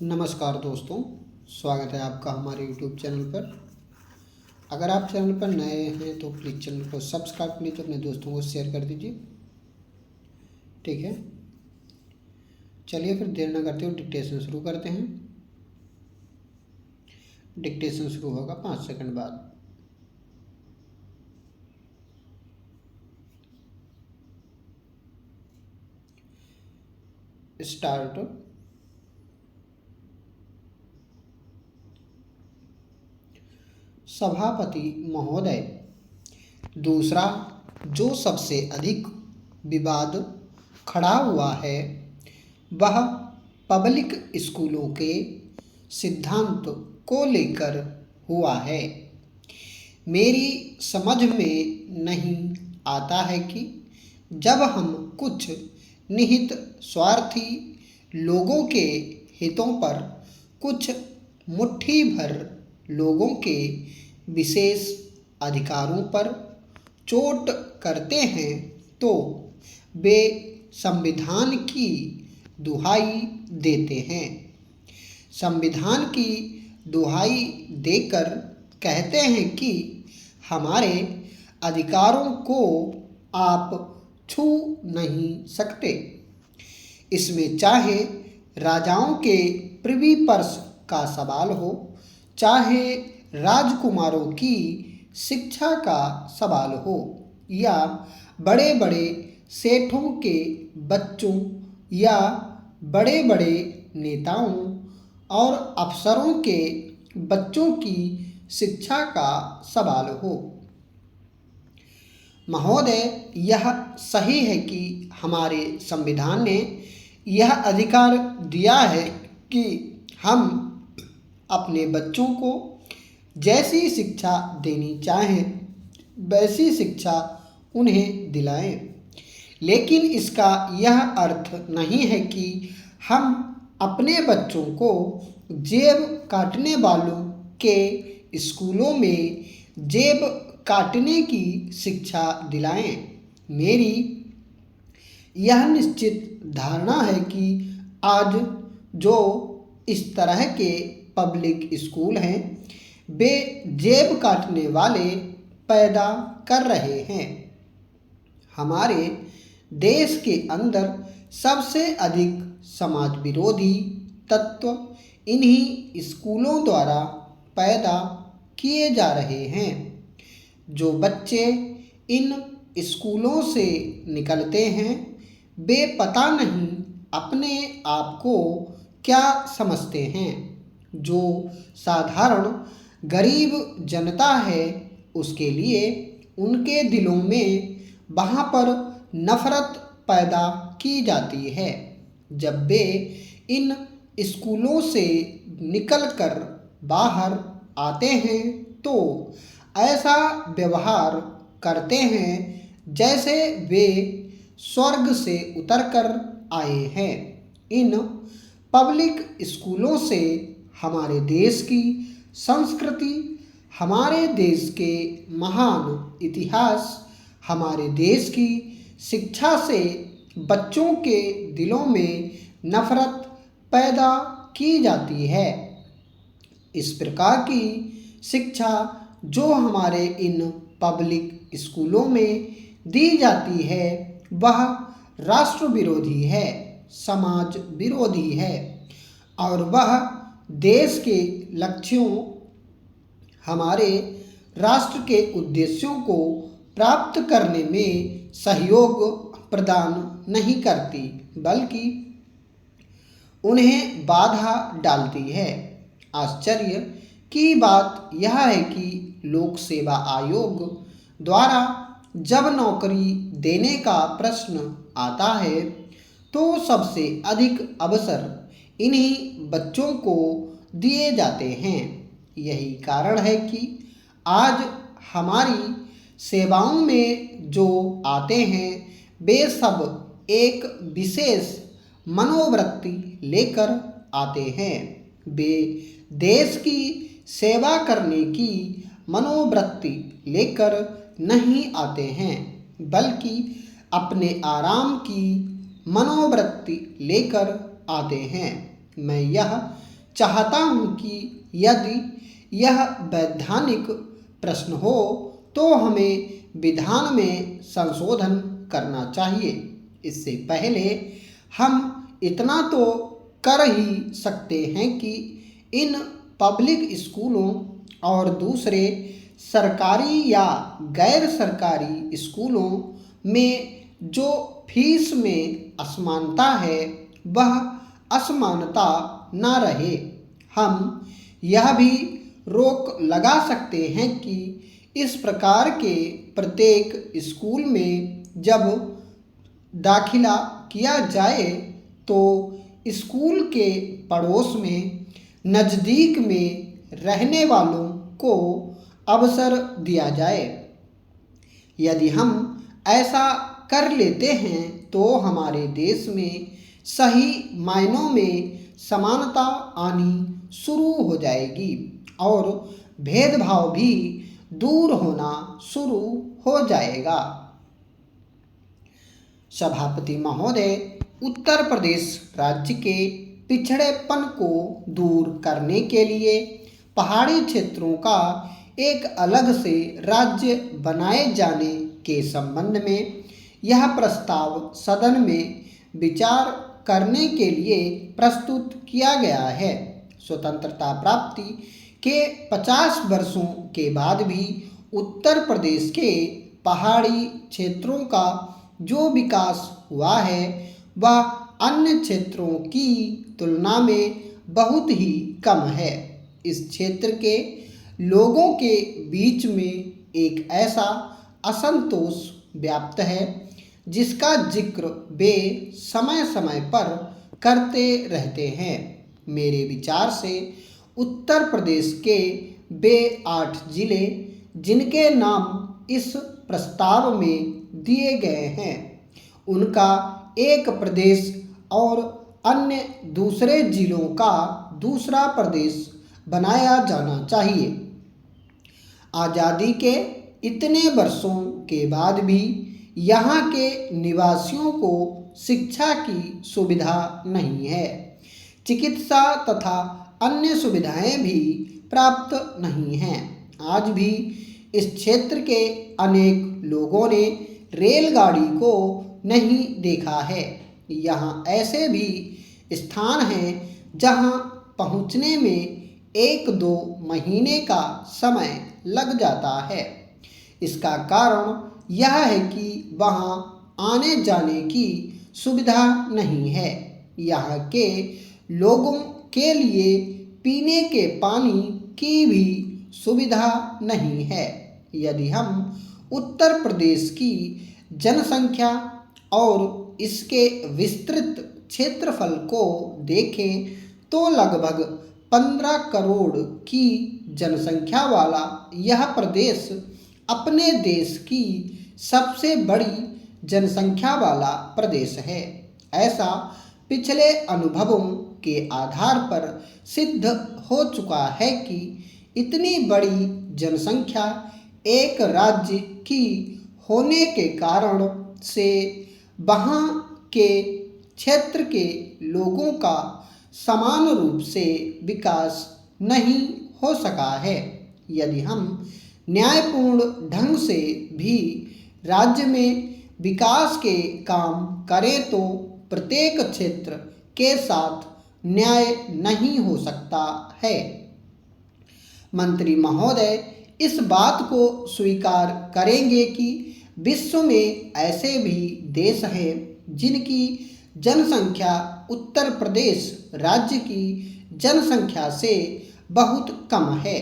नमस्कार दोस्तों, स्वागत है आपका हमारे YouTube चैनल पर। अगर आप चैनल पर नए हैं तो प्लीज़ चैनल को सब्सक्राइब कर लीजिए, अपने दोस्तों को शेयर कर दीजिए। ठीक है, चलिए फिर देर न करते हुए डिक्टेशन शुरू करते हैं। डिक्टेशन शुरू होगा 5 सेकंड बाद। स्टार्ट। सभापति महोदय, दूसरा जो सबसे अधिक विवाद खड़ा हुआ है वह पब्लिक स्कूलों के सिद्धांत को लेकर हुआ है। मेरी समझ में नहीं आता है कि जब हम कुछ निहित स्वार्थी लोगों के हितों पर कुछ मुट्ठी भर लोगों के विशेष अधिकारों पर चोट करते हैं तो वे संविधान की दुहाई देते हैं। संविधान की दुहाई देकर कहते हैं कि हमारे अधिकारों को आप छू नहीं सकते। इसमें चाहे राजाओं के प्रिवी पर्स का सवाल हो, चाहे राजकुमारों की शिक्षा का सवाल हो, या बड़े बड़े सेठों के बच्चों या बड़े बड़े नेताओं और अफसरों के बच्चों की शिक्षा का सवाल हो। महोदय, यह सही है कि हमारे संविधान ने यह अधिकार दिया है कि हम अपने बच्चों को जैसी शिक्षा देनी चाहें वैसी शिक्षा उन्हें दिलाएं। लेकिन इसका यह अर्थ नहीं है कि हम अपने बच्चों को जेब काटने वालों के स्कूलों में जेब काटने की शिक्षा दिलाएं। मेरी यह निश्चित धारणा है कि आज जो इस तरह के पब्लिक स्कूल हैं वे जेब काटने वाले पैदा कर रहे हैं। हमारे देश के अंदर सबसे अधिक समाज विरोधी तत्व इन्हीं स्कूलों द्वारा पैदा किए जा रहे हैं। जो बच्चे इन स्कूलों से निकलते हैं वे पता नहीं अपने आप को क्या समझते हैं। जो साधारण गरीब जनता है उसके लिए उनके दिलों में वहाँ पर नफरत पैदा की जाती है। जब वे इन स्कूलों से निकलकर बाहर आते हैं तो ऐसा व्यवहार करते हैं जैसे वे स्वर्ग से उतरकर आए हैं। इन पब्लिक स्कूलों से हमारे देश की संस्कृति, हमारे देश के महान इतिहास, हमारे देश की शिक्षा से बच्चों के दिलों में नफरत पैदा की जाती है। इस प्रकार की शिक्षा जो हमारे इन पब्लिक स्कूलों में दी जाती है वह राष्ट्र विरोधी है, समाज विरोधी है और वह देश के लक्ष्यों, हमारे राष्ट्र के उद्देश्यों को प्राप्त करने में सहयोग प्रदान नहीं करती बल्कि उन्हें बाधा डालती है। आश्चर्य की बात यह है कि लोक सेवा आयोग द्वारा जब नौकरी देने का प्रश्न आता है तो सबसे अधिक अवसर इन्हीं बच्चों को दिए जाते हैं। यही कारण है कि आज हमारी सेवाओं में जो आते हैं वे सब एक विशेष मनोवृत्ति लेकर आते हैं। वे देश की सेवा करने की मनोवृत्ति लेकर नहीं आते हैं बल्कि अपने आराम की मनोवृत्ति लेकर आते हैं। मैं यह चाहता हूँ कि यदि यह वैधानिक प्रश्न हो तो हमें विधान में संशोधन करना चाहिए। इससे पहले हम इतना तो कर ही सकते हैं कि इन पब्लिक स्कूलों और दूसरे सरकारी या गैर सरकारी स्कूलों में जो फीस में असमानता है वह असमानता न रहे। हम यह भी रोक लगा सकते हैं कि इस प्रकार के प्रत्येक स्कूल में जब दाखिला किया जाए तो स्कूल के पड़ोस में नज़दीक में रहने वालों को अवसर दिया जाए। यदि हम ऐसा कर लेते हैं तो हमारे देश में सही मायनों में समानता आनी शुरू हो जाएगी और भेदभाव भी दूर होना शुरू हो जाएगा। सभापति महोदय, उत्तर प्रदेश राज्य के पिछड़ेपन को दूर करने के लिए पहाड़ी क्षेत्रों का एक अलग से राज्य बनाए जाने के संबंध में यह प्रस्ताव सदन में विचार करने के लिए प्रस्तुत किया गया है। स्वतंत्रता प्राप्ति के 50 वर्षों के बाद भी उत्तर प्रदेश के पहाड़ी क्षेत्रों का जो विकास हुआ है वह अन्य क्षेत्रों की तुलना में बहुत ही कम है। इस क्षेत्र के लोगों के बीच में एक ऐसा असंतोष व्याप्त है जिसका जिक्र वे समय समय पर करते रहते हैं। मेरे विचार से उत्तर प्रदेश के वे 8 जिले जिनके नाम इस प्रस्ताव में दिए गए हैं उनका एक प्रदेश और अन्य दूसरे जिलों का दूसरा प्रदेश बनाया जाना चाहिए। आज़ादी के इतने वर्षों के बाद भी यहाँ के निवासियों को शिक्षा की सुविधा नहीं है। चिकित्सा तथा अन्य सुविधाएं भी प्राप्त नहीं हैं। आज भी इस क्षेत्र के अनेक लोगों ने रेलगाड़ी को नहीं देखा है। यहाँ ऐसे भी स्थान हैं जहाँ पहुँचने में 1-2 महीने का समय लग जाता है। इसका कारण यह है कि वहाँ आने जाने की सुविधा नहीं है। यहाँ के लोगों के लिए पीने के पानी की भी सुविधा नहीं है। यदि हम उत्तर प्रदेश की जनसंख्या और इसके विस्तृत क्षेत्रफल को देखें तो लगभग 15 करोड़ की जनसंख्या वाला यह प्रदेश अपने देश की सबसे बड़ी जनसंख्या वाला प्रदेश है। ऐसा पिछले अनुभवों के आधार पर सिद्ध हो चुका है कि इतनी बड़ी जनसंख्या एक राज्य की होने के कारण से वहाँ के क्षेत्र के लोगों का समान रूप से विकास नहीं हो सका है। यदि हम न्यायपूर्ण ढंग से भी राज्य में विकास के काम करें तो प्रत्येक क्षेत्र के साथ न्याय नहीं हो सकता है। मंत्री महोदय इस बात को स्वीकार करेंगे कि विश्व में ऐसे भी देश हैं जिनकी जनसंख्या उत्तर प्रदेश राज्य की जनसंख्या से बहुत कम है।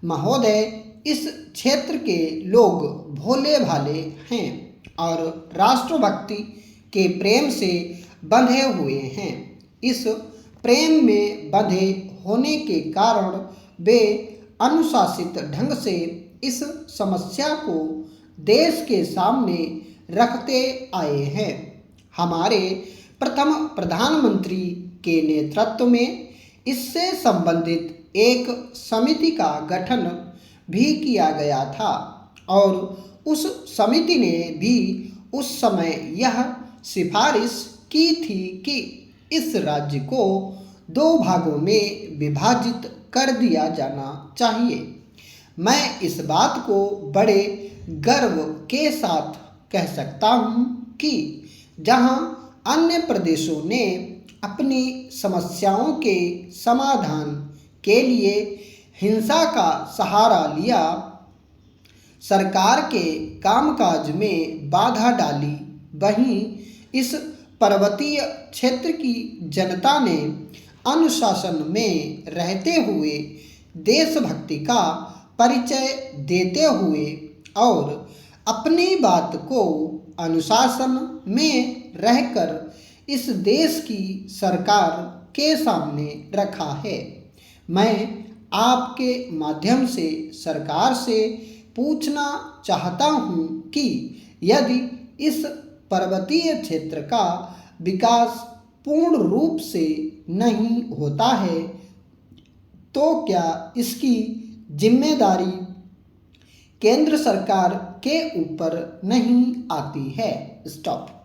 महोदय, इस क्षेत्र के लोग भोले भाले हैं और राष्ट्रभक्ति के प्रेम से बंधे हुए हैं। इस प्रेम में बंधे होने के कारण वे अनुशासित ढंग से इस समस्या को देश के सामने रखते आए हैं। हमारे प्रथम प्रधानमंत्री के नेतृत्व में इससे संबंधित एक समिति का गठन भी किया गया था और उस समिति ने भी उस समय यह सिफारिश की थी कि इस राज्य को दो भागों में विभाजित कर दिया जाना चाहिए। मैं इस बात को बड़े गर्व के साथ कह सकता हूँ कि जहाँ अन्य प्रदेशों ने अपनी समस्याओं के समाधान के लिए हिंसा का सहारा लिया, सरकार के कामकाज में बाधा डाली, वहीं इस पर्वतीय क्षेत्र की जनता ने अनुशासन में रहते हुए देशभक्ति का परिचय देते हुए और अपनी बात को अनुशासन में रहकर इस देश की सरकार के सामने रखा है। मैं आपके माध्यम से सरकार से पूछना चाहता हूँ कि यदि इस पर्वतीय क्षेत्र का विकास पूर्ण रूप से नहीं होता है तो क्या इसकी जिम्मेदारी केंद्र सरकार के ऊपर नहीं आती है? स्टॉप।